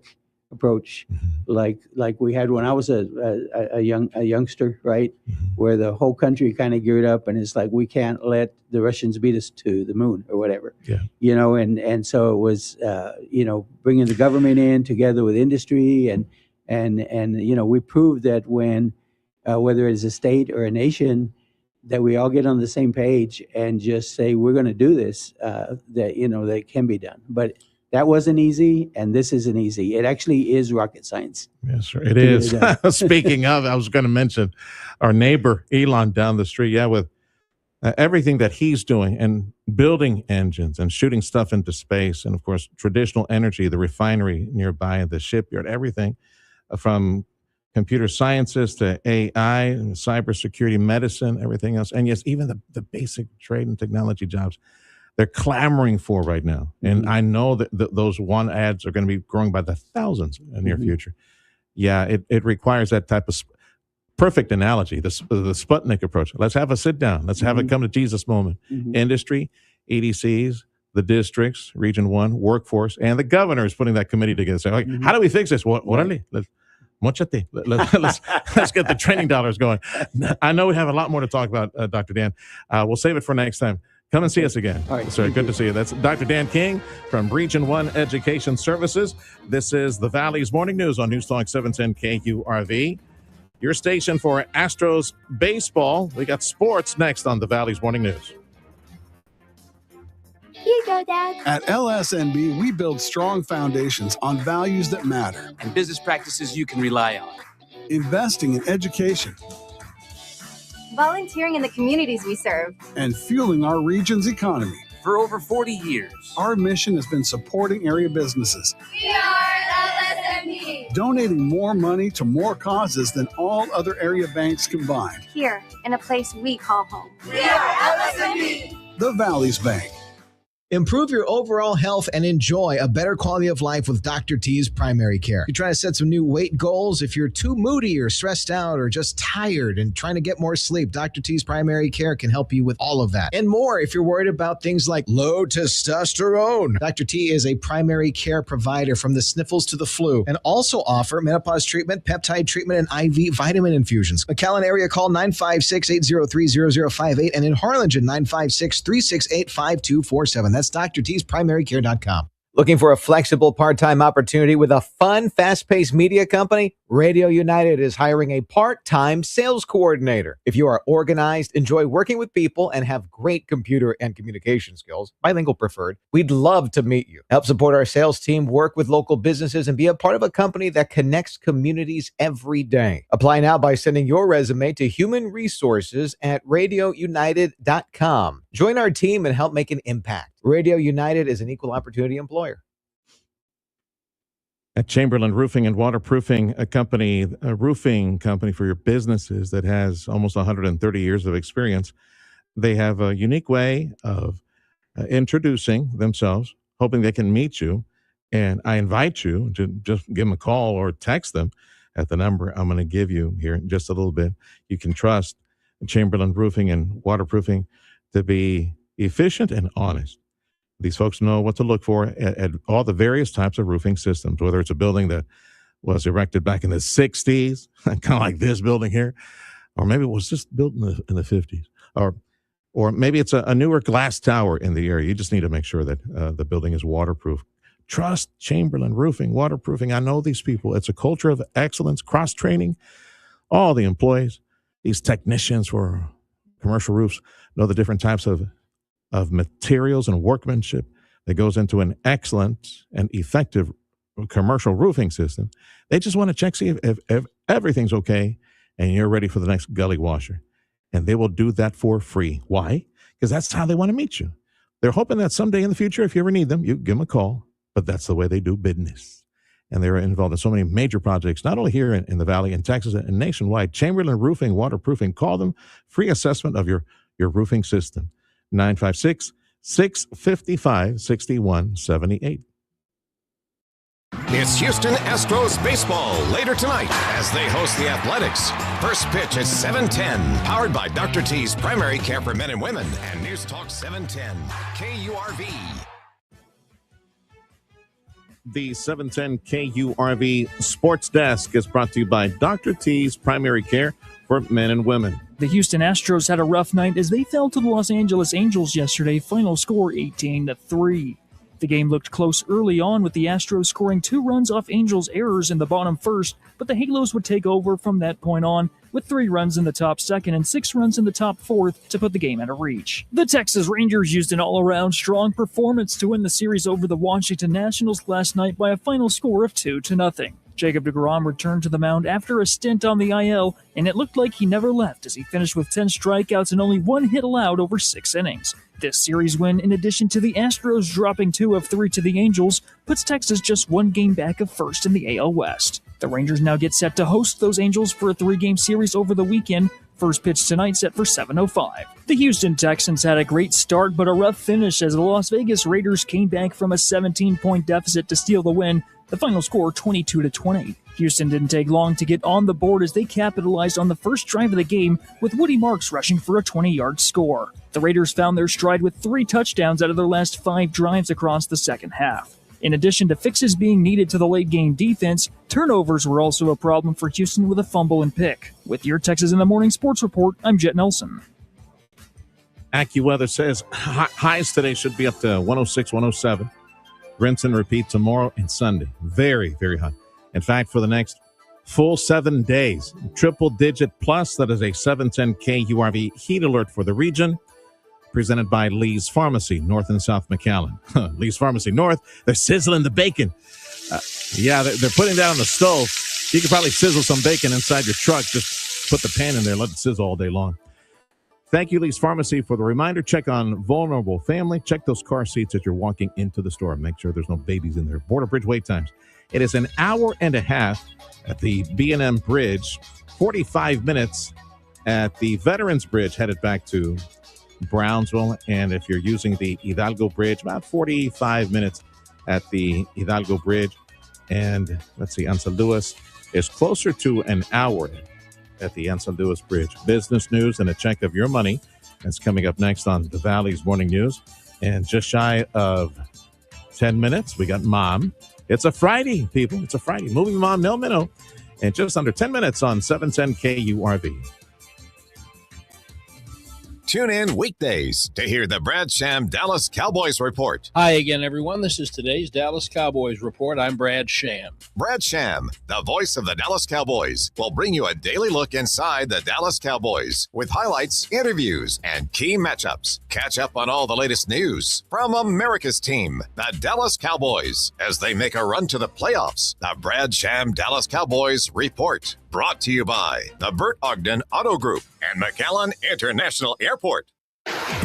approach, like we had when I was a youngster, right? Where the whole country kind of geared up, and it's like, we can't let the Russians beat us to the moon or whatever. And so it was, bringing the government in together with industry, and we proved that when, whether it's a state or a nation, that we all get on the same page and just say, we're going to do this, that it can be done. But that wasn't easy, and this isn't easy. It actually is rocket science. Yes, sir. It is. Speaking of, I was going to mention our neighbor, Elon, down the street. Yeah, with everything that he's doing and building engines and shooting stuff into space. And, of course, traditional energy, the refinery nearby, the shipyard, everything from computer sciences to AI and cybersecurity, medicine, everything else. And, yes, even the basic trade and technology jobs they're clamoring for right now. And I know that those one ads are going to be growing by the thousands in the near future. Yeah, it requires that type of perfect analogy, the Sputnik approach. Let's have a sit down. Let's have a come to Jesus moment. Industry, EDCs, the districts, Region 1, workforce, and the governor is putting that committee together. So, like, how do we fix this? Let's get the training dollars going. I know we have a lot more to talk about, Dr. Dan. We'll save it for next time. Come and see us again. All right, sir. Good to see you. That's Dr. Dan King from Region 1 Education Services. This is the Valley's Morning News on News Talk 710 KURV. Your station for Astros baseball. We got sports next on the Valley's Morning News. Here you go, Dad. At LSNB, we build strong foundations on values that matter. And business practices you can rely on. Investing in education. Volunteering in the communities we serve. And fueling our region's economy. For over 40 years. Our mission has been supporting area businesses. We are LSNB. Donating more money to more causes than all other area banks combined. Here, in a place we call home. We are LSNB. The Valley's Bank. Improve your overall health and enjoy a better quality of life with Dr. T's Primary Care. You're trying to set some new weight goals. If you're too moody or stressed out or just tired and trying to get more sleep, Dr. T's Primary Care can help you with all of that and more. If you're worried about things like low testosterone, Dr. T is a primary care provider from the sniffles to the flu and also offer menopause treatment, peptide treatment, and IV vitamin infusions. McAllen area call 956-803-0058 and in Harlingen 956-368-5247. That's drtspриmarycare.com. Looking for a flexible part-time opportunity with a fun, fast-paced media company? Radio United is hiring a part-time sales coordinator. If you are organized, enjoy working with people, and have great computer and communication skills, bilingual preferred, we'd love to meet you. Help support our sales team, work with local businesses, and be a part of a company that connects communities every day. Apply now by sending your resume to human resources at radiounited.com. Join our team and help make an impact. Radio United is an equal opportunity employer. At Chamberlain Roofing and Waterproofing, a roofing company for your businesses that has almost 130 years of experience, they have a unique way of introducing themselves, hoping they can meet you. And I invite you to just give them a call or text them at the number I'm going to give you here in just a little bit. You can trust Chamberlain Roofing and Waterproofing to be efficient and honest. These folks know what to look for at all the various types of roofing systems, whether it's a building that was erected back in the 60s, kind of like this building here, or maybe it was just built in the 50s, or maybe it's a newer glass tower in the area. You just need to make sure that the building is waterproof. Trust Chamberlain Roofing, waterproofing. I know these people. It's a culture of excellence, cross-training. All the employees, these technicians for commercial roofs, know the different types of materials and workmanship that goes into an excellent and effective commercial roofing system. They just want to check, see if everything's okay and you're ready for the next gully washer. And they will do that for free. Why? Because that's how they want to meet you. They're hoping that someday in the future, if you ever need them, you give them a call. But that's the way they do business. And they're involved in so many major projects, not only here in the Valley, in Texas, and nationwide. Chamberlain Roofing, waterproofing. Call them. Free assessment of your roofing system. 956-655-6178. It's Houston Astros baseball later tonight as they host the Athletics. First pitch at 7:10, powered by Dr. T's Primary Care for Men and Women and News Talk 710 KURV. The 710 KURV Sports Desk is brought to you by Dr. T's Primary Care for Men and Women. The Houston Astros had a rough night as they fell to the Los Angeles Angels yesterday, final score 18-3. The game looked close early on, with the Astros scoring 2 runs off Angels' errors in the bottom first, but the Halos would take over from that point on, with 3 runs in the top second and 6 runs in the top fourth to put the game out of reach. The Texas Rangers used an all-around strong performance to win the series over the Washington Nationals last night by a final score of 2-0. Jacob deGrom returned to the mound after a stint on the IL, and it looked like he never left as he finished with 10 strikeouts and only 1 hit allowed over 6 innings. This series win, in addition to the Astros dropping 2 of 3 to the Angels, puts Texas just 1 game back of first in the AL West. The Rangers now get set to host those Angels for a 3-game series over the weekend. First pitch tonight set for 7:05. The Houston Texans had a great start but a rough finish as the Las Vegas Raiders came back from a 17-point deficit to steal the win. The final score 22-20. Houston didn't take long to get on the board as they capitalized on the first drive of the game, with Woody Marks rushing for a 20-yard score. The Raiders found their stride with 3 touchdowns out of their last 5 drives across the second half. In addition to fixes being needed to the late-game defense, turnovers were also a problem for Houston with a fumble and pick. With your Texas in the Morning Sports Report, I'm Jet Nelson. AccuWeather says highs today should be up to 106, 107. Rinse and repeat tomorrow and Sunday. Very, very hot. In fact, for the next full 7 days, triple-digit plus, that is a 710 KURV heat alert for the region, presented by Lee's Pharmacy, North and South McAllen. Lee's Pharmacy North, they're sizzling the bacon. They're putting that on the stove. You could probably sizzle some bacon inside your truck. Just put the pan in there, let it sizzle all day long. Thank you, Lee's Pharmacy, for the reminder. Check on vulnerable family. Check those car seats as you're walking into the store. Make sure there's no babies in there. Border Bridge wait times. It is an hour and a half at the B&M Bridge, 45 minutes at the Veterans Bridge, headed back to Brownsville. And if you're using the Hidalgo Bridge, about 45 minutes at the Hidalgo Bridge. And let's see, San Luis is closer to an hour at the San Luis Bridge. Business news and a check of your money. That's coming up next on the Valley's Morning News. And just shy of 10 minutes, we got Mom. It's a Friday, people. It's a Friday. Moving Mom, no minnow. And just under 10 minutes on 710 KURV. Tune in weekdays to hear the Brad Sham Dallas Cowboys Report. Hi again, everyone. This is today's Dallas Cowboys Report. I'm Brad Sham. Brad Sham, the voice of the Dallas Cowboys, will bring you a daily look inside the Dallas Cowboys with highlights, interviews, and key matchups. Catch up on all the latest news from America's team, the Dallas Cowboys, as they make a run to the playoffs. The Brad Sham Dallas Cowboys Report. Brought to you by the Burt Ogden Auto Group and McAllen International Airport.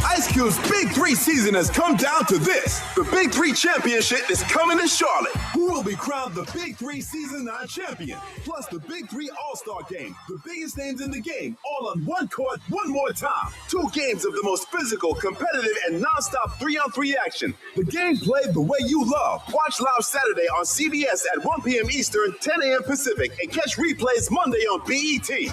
Ice Cube's Big 3 season has come down to this. The Big 3 Championship is coming to Charlotte. Who will be crowned the Big 3 Season 9 champion? Plus the Big 3 All-Star Game. The biggest names in the game, all on one court, one more time. 2 games of the most physical, competitive, and non-stop 3-on-3 action. The game played the way you love. Watch live Saturday on CBS at 1 p.m. Eastern, 10 a.m. Pacific, and catch replays Monday on BET. Yay!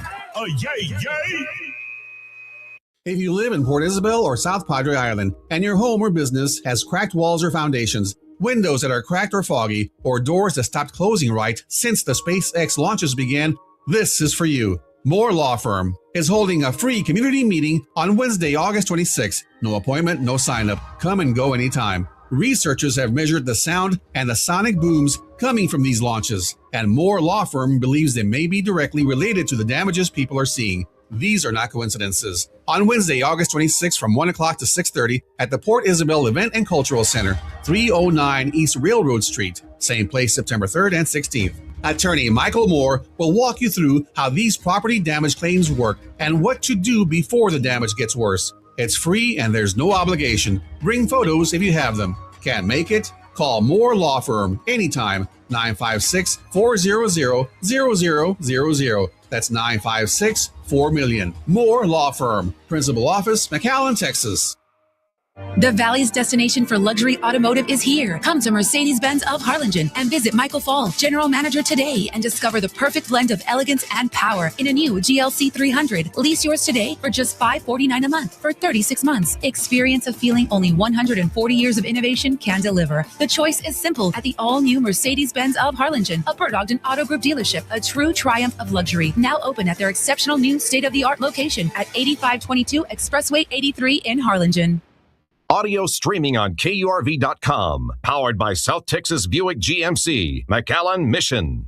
If you live in Port Isabel or South Padre Island and your home or business has cracked walls or foundations, windows that are cracked or foggy, or doors that stopped closing right since the SpaceX launches began, this is for you. Moore Law Firm is holding a free community meeting on Wednesday, August 26th. No appointment, no sign up. Come and go anytime. Researchers have measured the sound and the sonic booms coming from these launches, and Moore Law Firm believes they may be directly related to the damages people are seeing. These are not coincidences. On Wednesday, August 26th from 1 o'clock to 6:30 at the Port Isabel Event and Cultural Center, 309 East Railroad Street. Same place September 3rd and 16th. Attorney Michael Moore will walk you through how these property damage claims work and what to do before the damage gets worse. It's free and there's no obligation. Bring photos if you have them. Can't make it? Call Moore Law Firm anytime, 956-400-0000. That's 956-4000000. Moore Law Firm. Principal Office, McAllen, Texas. The Valley's destination for luxury automotive is here. Come to Mercedes-Benz of Harlingen and visit Michael Fall, General Manager, today and discover the perfect blend of elegance and power in a new GLC 300. Lease yours today for just $549 a month for 36 months. Experience a feeling only 140 years of innovation can deliver. The choice is simple at the all-new Mercedes-Benz of Harlingen, a Bert Ogden Auto Group dealership, a true triumph of luxury. Now open at their exceptional new state-of-the-art location at 8522 Expressway 83 in Harlingen. Audio streaming on KURV.com. Powered by South Texas Buick GMC. McAllen Mission.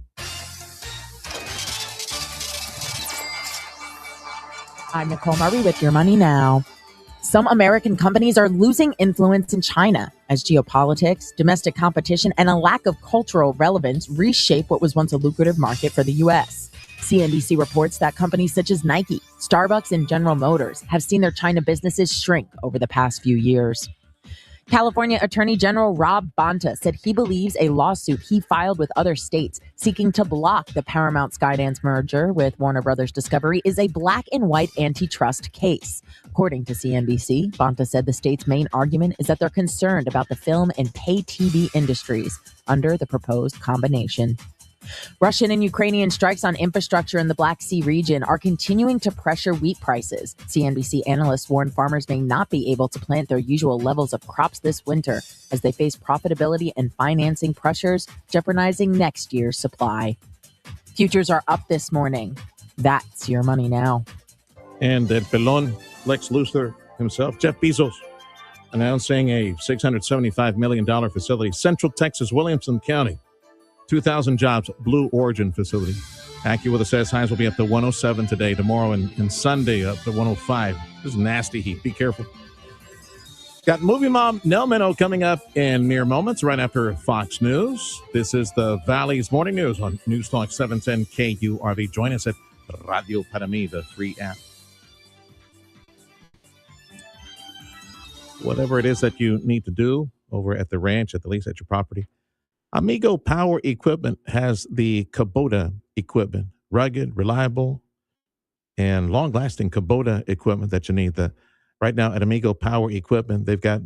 I'm Nicole Murray with Your Money Now. Some American companies are losing influence in China as geopolitics, domestic competition, and a lack of cultural relevance reshape what was once a lucrative market for the U.S. CNBC reports that companies such as Nike, Starbucks, and General Motors have seen their China businesses shrink over the past few years. California Attorney General Rob Bonta said he believes a lawsuit he filed with other states seeking to block the Paramount Skydance merger with Warner Brothers Discovery is a black and white antitrust case. According to CNBC, Bonta said the state's main argument is that they're concerned about the film and pay TV industries under the proposed combination. Russian and Ukrainian strikes on infrastructure in the Black Sea region are continuing to pressure wheat prices. CNBC analysts warn farmers may not be able to plant their usual levels of crops this winter as they face profitability and financing pressures, jeopardizing next year's supply. Futures are up this morning. That's Your Money Now. And El Pelon, Lex Luthor himself, Jeff Bezos, announcing a $675 million facility, Central Texas, Williamson County. 2,000 jobs, Blue Origin facility. AccuWeather says highs will be up to 107 today, tomorrow, and Sunday up to 105. This is nasty heat. Be careful. Got movie mom Nell Minow coming up in mere moments right after Fox News. This is the Valley's Morning News on News Talk 710 KURV. Join us at Radio Para Mi, the free app. Whatever it is that you need to do over at the ranch, at the lease, at your property, Amigo Power Equipment has the Kubota equipment, rugged, reliable, and long-lasting Kubota equipment that you need. Right now at Amigo Power Equipment, they've got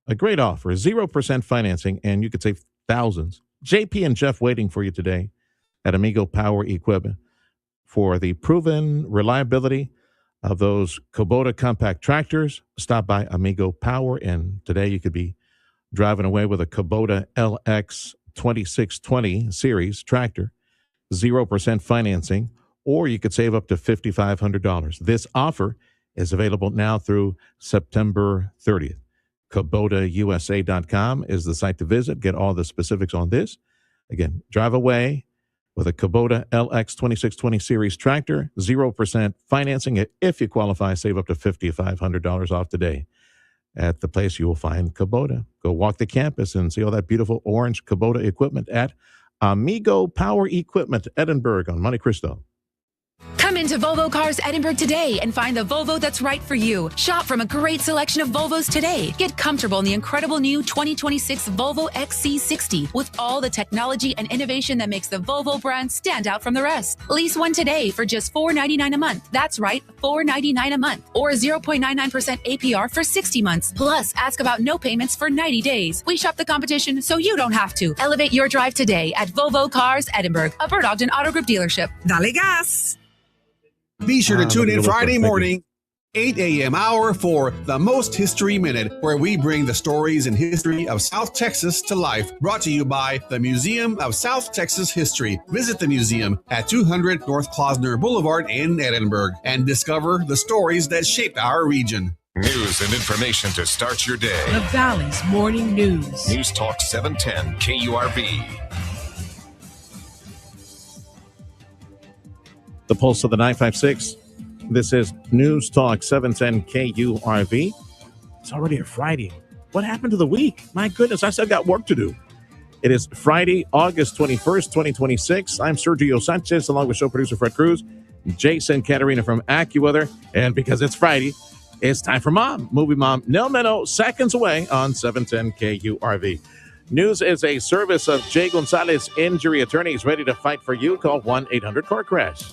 a great offer, 0% financing, and you could save thousands. JP and Jeff waiting for you today at Amigo Power Equipment for the proven reliability of those Kubota compact tractors. Stop by Amigo Power, and today you could be driving away with a Kubota LX 2620 series tractor, 0% financing, or you could save up to $5,500. This offer is available now through September 30th. KubotaUSA.com is the site to visit. Get all the specifics on this. Again, drive away with a Kubota LX 2620 series tractor, 0% financing. If you qualify, save up to $5,500 off today. At the place you will find Kubota. Go walk the campus and see all that beautiful orange Kubota equipment at Amigo Power Equipment, Edinburgh on Monte Cristo. Come into Volvo Cars Edinburgh today and find the Volvo that's right for you. Shop from a great selection of Volvos today. Get comfortable in the incredible new 2026 Volvo XC60 with all the technology and innovation that makes the Volvo brand stand out from the rest. Lease one today for just $499 a month. That's right, $499 a month. Or 0.99% APR for 60 months. Plus, ask about no payments for 90 days. We shop the competition so you don't have to. Elevate your drive today at Volvo Cars Edinburgh, a Bert Ogden Auto Group dealership. Dale gas! Be sure to tune in Friday morning 8 a.m. hour for the Most History Minute, where we bring the stories and history of South Texas to life. Brought to you by the Museum of South Texas History. Visit the museum at 200 North Klosner Boulevard in Edinburgh and discover the stories that shaped our region. News and information to start your day. The Valley's morning news. News Talk 710 KURV. The pulse of the 956. This is News Talk 710 KURV. It's already a Friday. What happened to the week? My goodness, I still got work to do. It is Friday, August 21st, 2026. I'm Sergio Sanchez, along with show producer Fred Cruz, Jason Caterina from AccuWeather. And because it's Friday, it's time for Mom. Movie Mom Nell Meno, seconds away on 710 KURV. News is a service of Jay Gonzalez Injury Attorneys, ready to fight for you. Call 1-800-CAR-CRASH.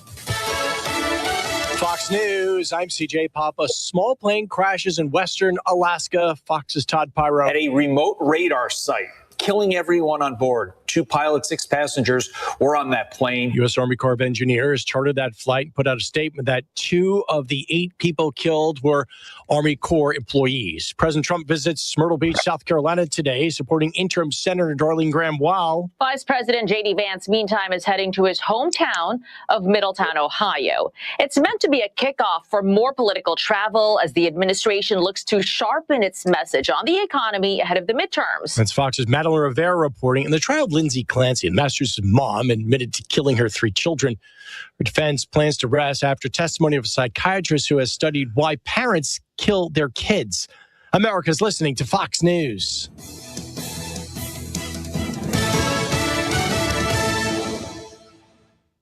Fox News, I'm CJ Papa. Small plane crashes in western Alaska. Fox's Todd Pyro. At a remote radar site, killing everyone on board. 2 pilots, 6 passengers were on that plane. U.S. Army Corps of Engineers chartered that flight and put out a statement that 2 of the 8 people killed were Army Corps employees. President Trump visits Myrtle Beach, South Carolina today, supporting interim Senator Darlene Graham while Vice President J.D. Vance, meantime, is heading to his hometown of Middletown, Ohio. It's meant to be a kickoff for more political travel as the administration looks to sharpen its message on the economy ahead of the midterms. That's Fox's Madeline Rivera reporting. In the trial of Lindsay Clancy, Masters' mom, admitted to killing her 3 children. Her defense plans to rest after testimony of a psychiatrist who has studied why parents kill their kids. America's listening to Fox News.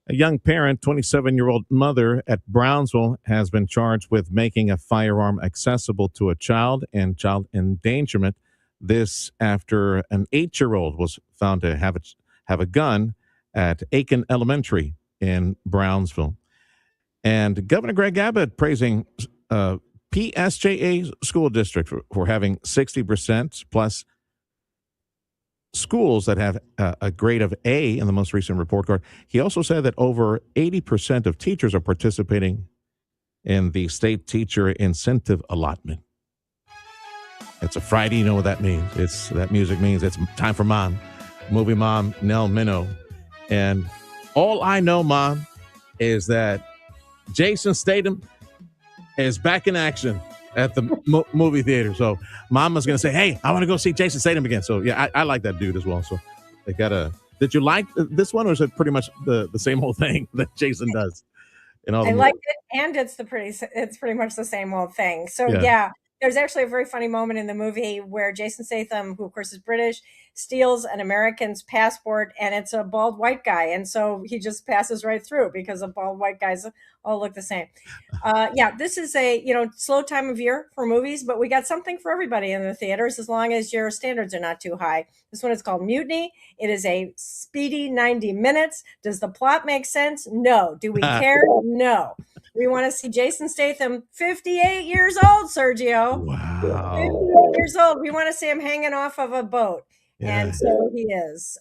A young parent, 27-year-old mother at Brownsville, has been charged with making a firearm accessible to a child and child endangerment. This after an 8-year-old was found to have a gun at Aiken Elementary in Brownsville. And Governor Greg Abbott praising PSJA school district for having 60% plus schools that have a grade of A in the most recent report card. He also said that over 80% of teachers are participating in the state teacher incentive allotment. It's a Friday, you know what that means. That music means it's time for Mom. Movie Mom Nell Meno. And all I know, Mom, is that Jason Statham is back in action at the movie theater. So Mama's going to say, hey, I want to go see Jason Statham again. So yeah, I like that dude as well. So they got did you like this one, or is it pretty much the same old thing that Jason does? I liked it, and it's pretty much the same old thing. So yeah. There's actually a very funny moment in the movie where Jason Statham, who of course is British, steals an American's passport, and it's a bald white guy. And so he just passes right through because the bald white guys all look the same. This is a slow time of year for movies, but we got something for everybody in the theaters as long as your standards are not too high. This one is called Mutiny. It is a speedy 90 minutes. Does the plot make sense? No. Do we care? No. We want to see Jason Statham, 58 years old, Sergio. Wow. 58 years old. We want to see him hanging off of a boat. Yeah. And so he is.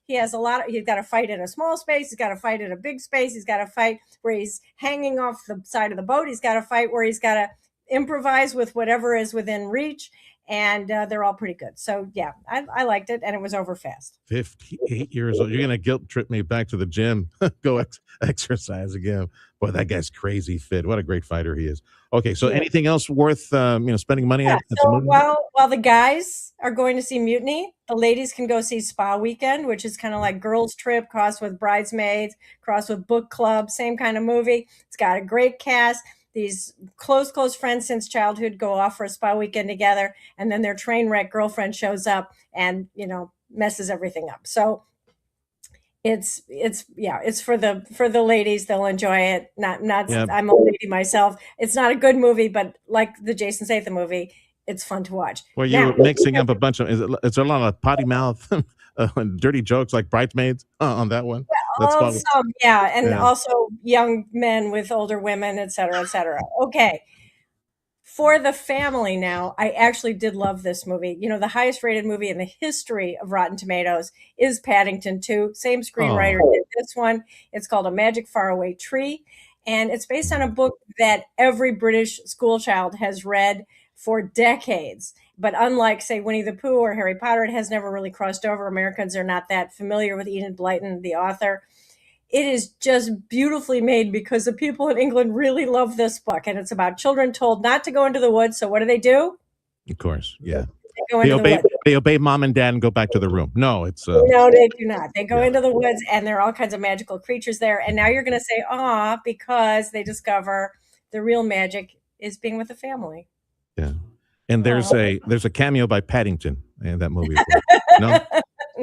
He has a lot. He's got to fight in a small space. He's got to fight in a big space. He's got to fight where he's hanging off the side of the boat. He's got to fight where he's got to improvise with whatever is within reach. And they're all pretty good. So, yeah, I liked it, and it was over fast. 58 years old. You're going to guilt trip me back to the gym. Go exercise again. Boy, that guy's crazy fit. What a great fighter he is. Okay, so anything else worth spending money on? So while the guys are going to see Mutiny, the ladies can go see Spa Weekend, which is kind of like Girls Trip crossed with Bridesmaids, crossed with Book Club, same kind of movie. It's got a great cast. These close friends since childhood go off for a spa weekend together, and then their train wreck girlfriend shows up and, messes everything up. So it's for the ladies. They'll enjoy it. I'm a lady myself. It's not a good movie, but like the Jason Statham movie, it's fun to watch. Well, you're mixing up a bunch of, is there a lot of potty mouth, dirty jokes like Bridesmaids on that one? And also young men with older women, et cetera, et cetera. Okay. For the family now, I actually did love this movie. The highest rated movie in the history of Rotten Tomatoes is Paddington 2. Same screenwriter did this one. It's called A Magic Faraway Tree. And it's based on a book that every British school child has read for decades. But unlike, say, Winnie the Pooh or Harry Potter, it has never really crossed over. Americans are not that familiar with Enid Blyton, the author. It is just beautifully made because the people in England really love this book. And it's about children told not to go into the woods. So what do? Of course, yeah. They go into the woods. They obey mom and dad and go back to the room. No, it's no, they do not. They go into the woods, and there are all kinds of magical creatures there. And now you're going to say, "Ah," because they discover the real magic is being with the family. Yeah, and there's a cameo by Paddington in that movie. No,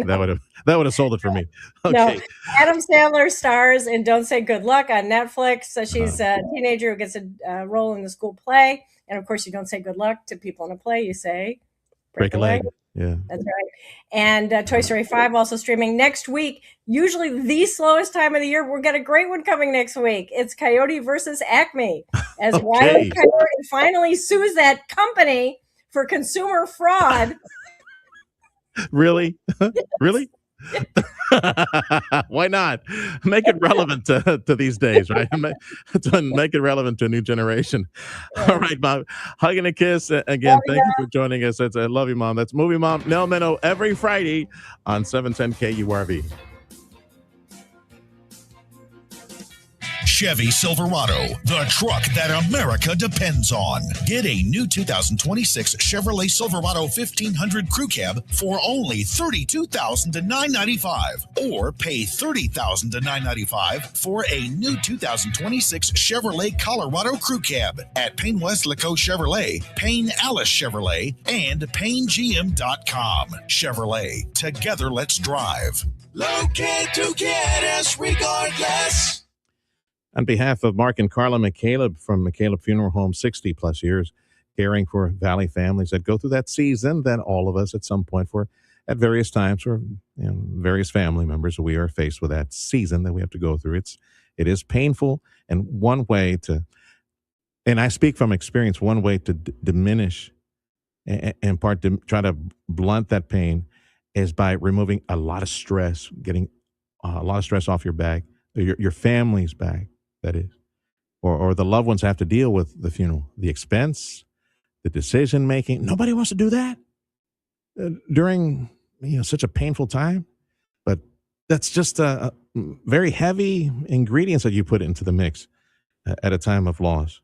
that would have sold it for me. Okay, No, Adam Sandler stars in Don't Say Good Luck on Netflix. So she's a teenager who gets a role in the school play, and of course, you don't say good luck to people in a play. You say break a leg. Yeah, that's right. And Toy Story 5 also streaming next week. Usually the slowest time of the year. We've got a great one coming next week. It's Coyote versus Acme. As Wile E. Coyote finally sues that company for consumer fraud. Really? Really? Why not? Make it relevant to these days, right? Make it relevant to a new generation. All right, Mom. Hug and a kiss. Again, thank you for joining us. I love you, Mom. That's Movie Mom Nell Minow every Friday on 710 KURV. Chevy Silverado, the truck that America depends on. Get a new 2026 Chevrolet Silverado 1500 Crew Cab for only $32,995, or pay $30,000 to $995 for a new 2026 Chevrolet Colorado Crew Cab at Payne West Laco Chevrolet, Payne Alice Chevrolet, and PayneGM.com. Chevrolet, together let's drive. Locate to get us regardless. On behalf of Mark and Carla McCaleb from McCaleb Funeral Home, 60 plus years, caring for Valley families that go through that season that all of us at some point at various times for various family members, we are faced with that season that we have to go through. It is painful, and one way to, and I speak from experience, one way to diminish and part to try to blunt that pain is by removing a lot of stress, getting a lot of stress off your back, your family's back. That is, or the loved ones have to deal with the funeral, the expense, the decision making. Nobody wants to do that during such a painful time. But that's just a very heavy ingredients that you put into the mix at a time of loss.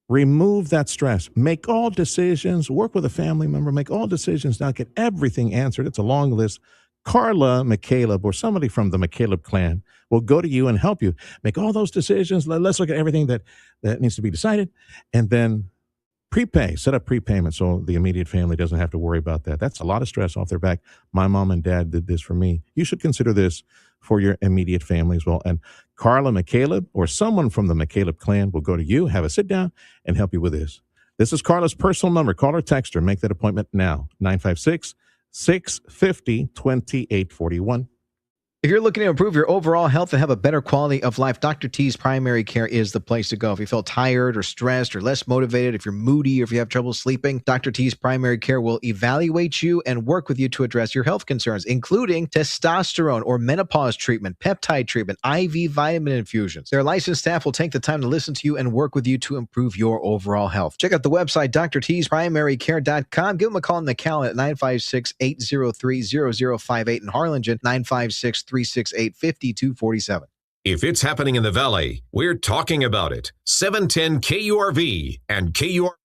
Remove that stress. Make all decisions. Work with a family member. Make all decisions. Now get everything answered. It's a long list. Carla McCaleb or somebody from the McCaleb clan will go to you and help you make all those decisions. Let's look at everything that needs to be decided, and then set up prepayment so the immediate family doesn't have to worry about that. That's a lot of stress off their back. My mom and dad did this for me. You should consider this for your immediate family as well. And Carla McCaleb or someone from the McCaleb clan will go to you, have a sit down, and help you with this. This is Carla's personal number. Call or text her. Make that appointment now. 956-650-2841. If you're looking to improve your overall health and have a better quality of life, Dr. T's Primary Care is the place to go. If you feel tired or stressed or less motivated, if you're moody or if you have trouble sleeping, Dr. T's Primary Care will evaluate you and work with you to address your health concerns, including testosterone or menopause treatment, peptide treatment, IV vitamin infusions. Their licensed staff will take the time to listen to you and work with you to improve your overall health. Check out the website, drtsprimarycare.com. Give them a call in the McAllen at 956-803-0058 in Harlingen, 956-368-5247. If it's happening in the Valley, we're talking about it. 710 KURV and KUR.